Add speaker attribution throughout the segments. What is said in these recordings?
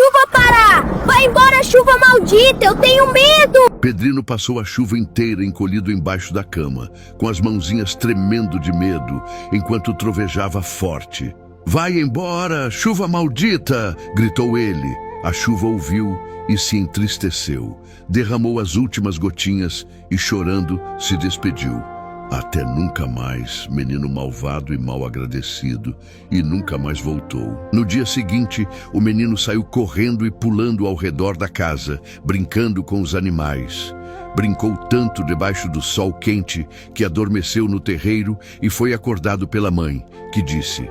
Speaker 1: chuva parar! Vai embora, chuva maldita! Eu tenho medo!
Speaker 2: Pedrino passou a chuva inteira encolhido embaixo da cama, com as mãozinhas tremendo de medo, enquanto trovejava forte. Vai embora, chuva maldita! Gritou ele. A chuva ouviu e se entristeceu. Derramou as últimas gotinhas e, chorando, se despediu. Até nunca mais, menino malvado e mal agradecido, e nunca mais voltou. No dia seguinte, o menino saiu correndo e pulando ao redor da casa, brincando com os animais. Brincou tanto debaixo do sol quente que adormeceu no terreiro e foi acordado pela mãe, que disse: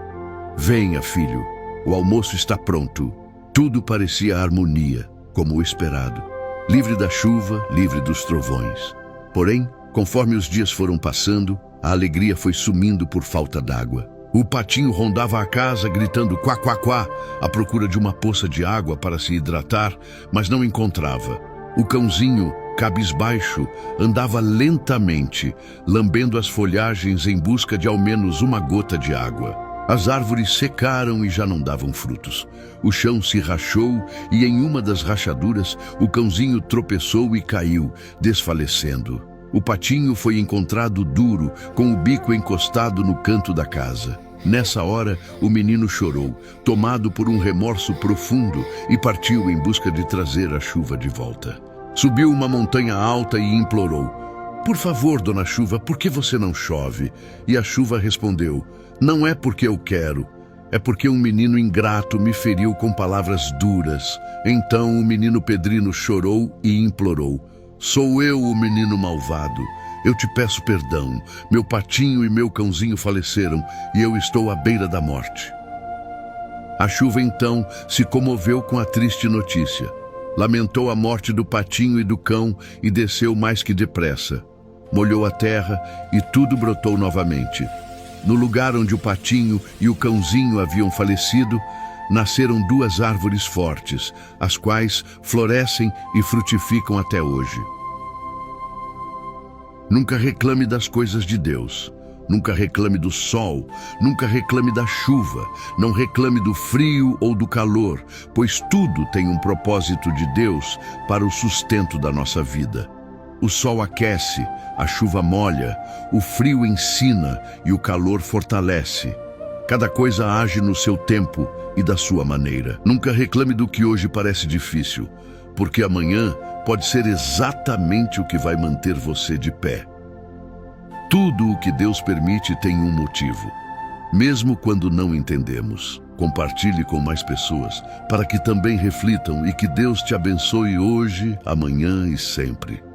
Speaker 2: Venha, filho, o almoço está pronto. Tudo parecia harmonia, como o esperado. Livre da chuva, livre dos trovões. Porém, conforme os dias foram passando, a alegria foi sumindo por falta d'água. O patinho rondava a casa gritando quá, quá, quá, à procura de uma poça de água para se hidratar, mas não encontrava. O cãozinho, cabisbaixo, andava lentamente, lambendo as folhagens em busca de ao menos uma gota de água. As árvores secaram e já não davam frutos. O chão se rachou e em uma das rachaduras o cãozinho tropeçou e caiu, desfalecendo. O patinho foi encontrado duro, com o bico encostado no canto da casa. Nessa hora, o menino chorou, tomado por um remorso profundo, e partiu em busca de trazer a chuva de volta. Subiu uma montanha alta e implorou: Por favor, dona Chuva, por que você não chove? E a chuva respondeu: Não é porque eu quero, é porque um menino ingrato me feriu com palavras duras. Então o menino Pedrino chorou e implorou: Sou eu o menino malvado. Eu te peço perdão. Meu patinho e meu cãozinho faleceram e eu estou à beira da morte. A chuva então se comoveu com a triste notícia. Lamentou a morte do patinho e do cão e desceu mais que depressa. Molhou a terra e tudo brotou novamente. No lugar onde o patinho e o cãozinho haviam falecido, nasceram duas árvores fortes, as quais florescem e frutificam até hoje. Nunca reclame das coisas de Deus. Nunca reclame do sol, nunca reclame da chuva, não reclame do frio ou do calor, pois tudo tem um propósito de Deus para o sustento da nossa vida. O sol aquece, a chuva molha, o frio ensina e o calor fortalece. Cada coisa age no seu tempo e da sua maneira. Nunca reclame do que hoje parece difícil, porque amanhã pode ser exatamente o que vai manter você de pé. Tudo o que Deus permite tem um motivo, mesmo quando não entendemos. Compartilhe com mais pessoas para que também reflitam e que Deus te abençoe hoje, amanhã e sempre.